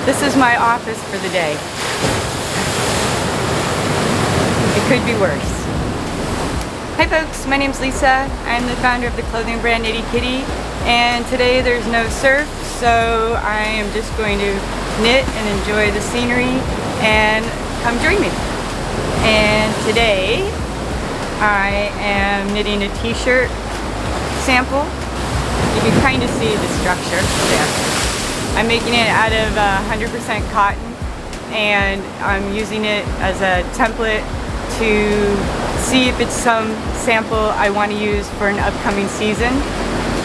This is my office for the day. It could be worse. Hi folks, my name's Lisa. I'm the founder of the clothing brand Knitty Kitty, and today there's no surf, so I am just going to knit and enjoy the scenery, and come join me. And today I am knitting a t-shirt sample. You can kind of see the structure there. I'm making it out of 100% cotton, and I'm using it as a template to see if it's some sample I want to use for an upcoming season.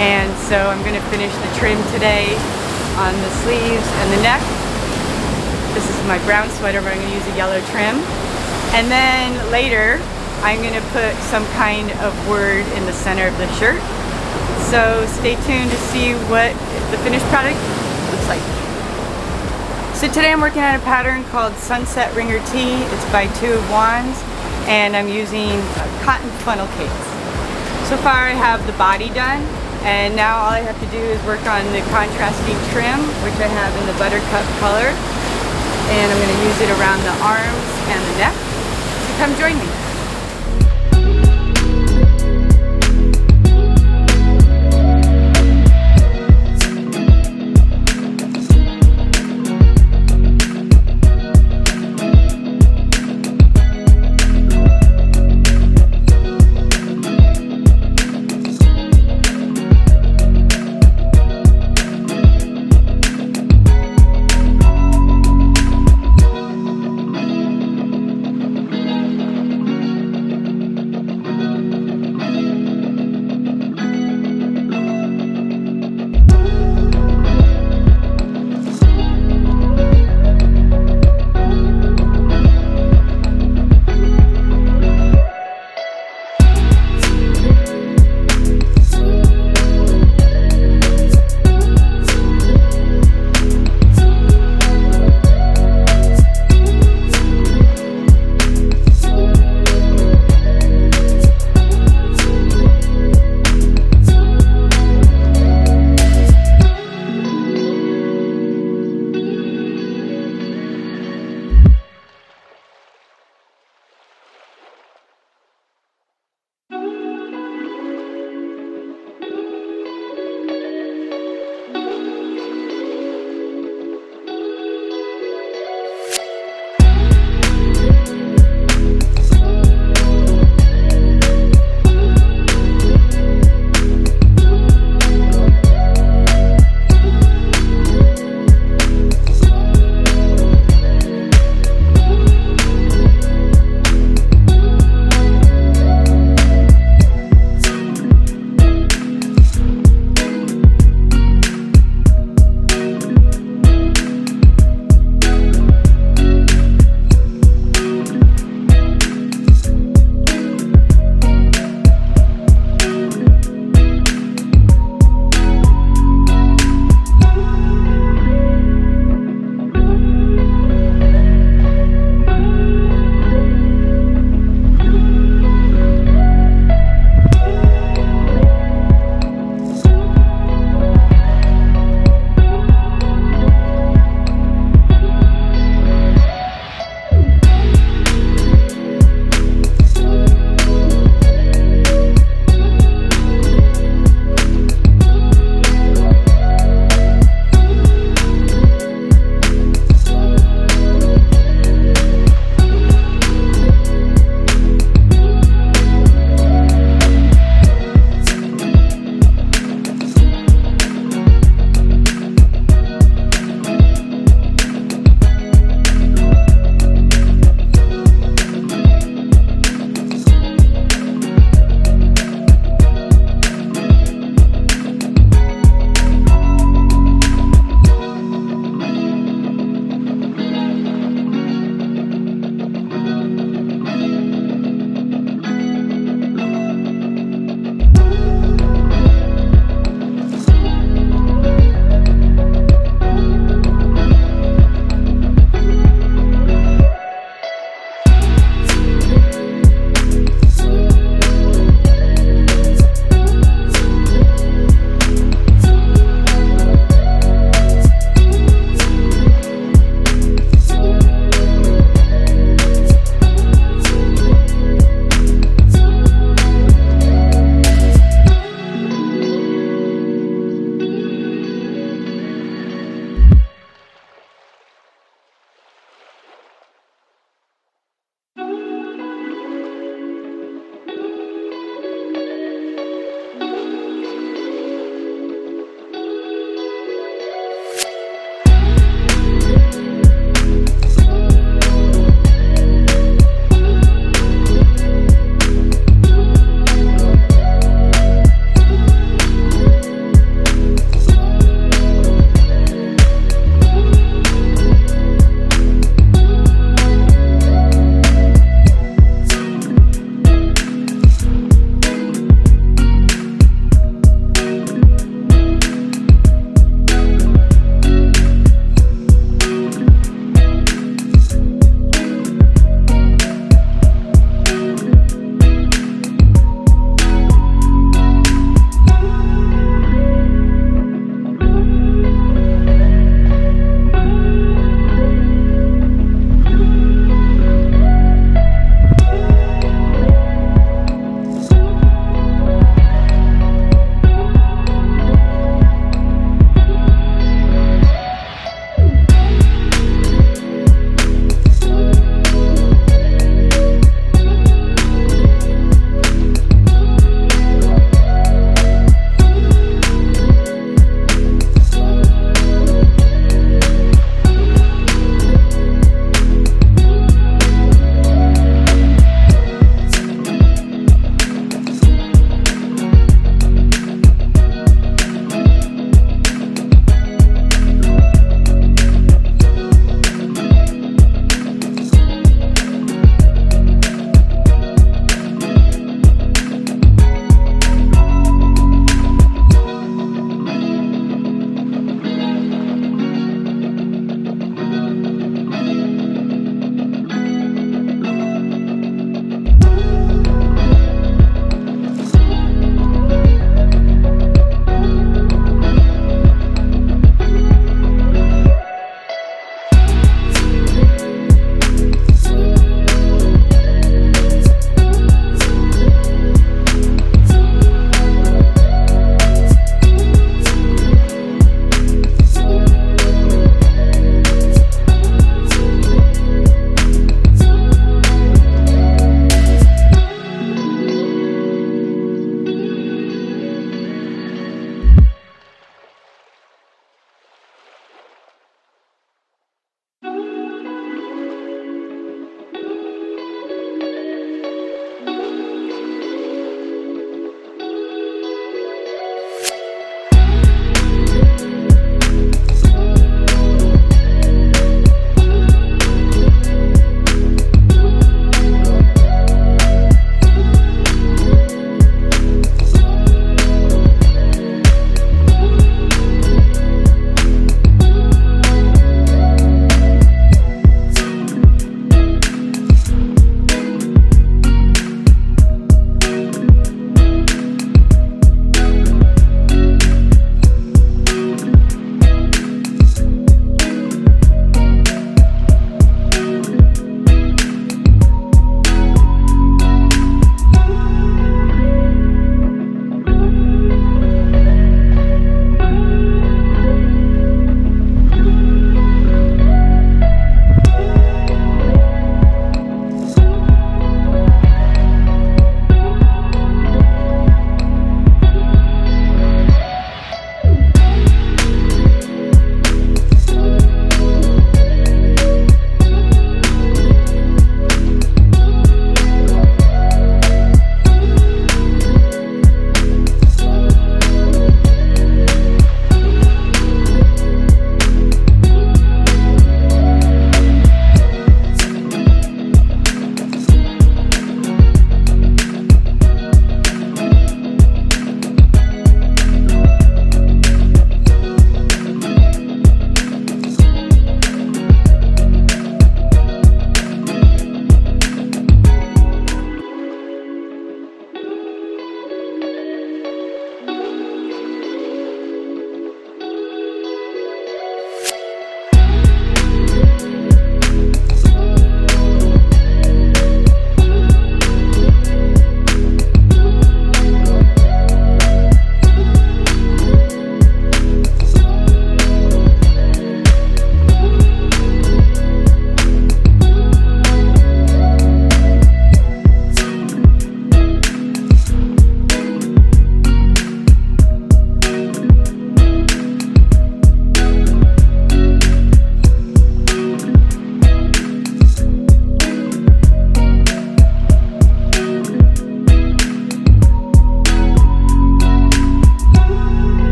And so I'm going to finish the trim today on the sleeves and the neck. This is my brown sweater, but I'm going to use a yellow trim. And then later I'm going to put some kind of word in the center of the shirt. So stay tuned to see what the finished product looks like. So today I'm working on a pattern called Sunset Ringer Tee. It's by 2 of Wands, and I'm using cotton funnel cakes. So far I have the body done, and now all I have to do is work on the contrasting trim, which I have in the buttercup color, and I'm going to use it around the arms and the neck. So come join me.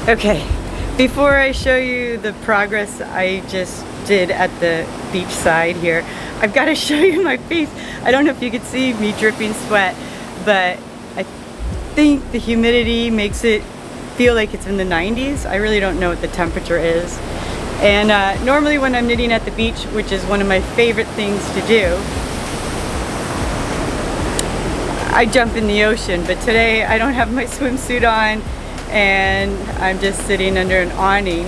Okay, before I show you the progress I just did at the beach side here, I've got to show you my face. I don't know if you can see me dripping sweat, but I think the humidity makes it feel like it's in the 90s. I really don't know what the temperature is. And normally when I'm knitting at the beach, which is one of my favorite things to do, I jump in the ocean, but today I don't have my swimsuit on and I'm just sitting under an awning.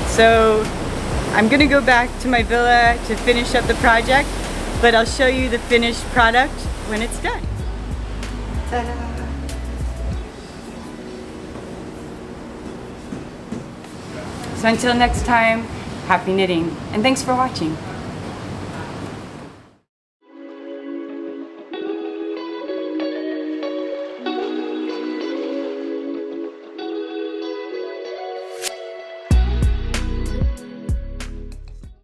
So I'm gonna go back to my villa to finish up the project, but I'll show you the finished product when it's done. Ta-da! So until next time, happy knitting, and thanks for watching.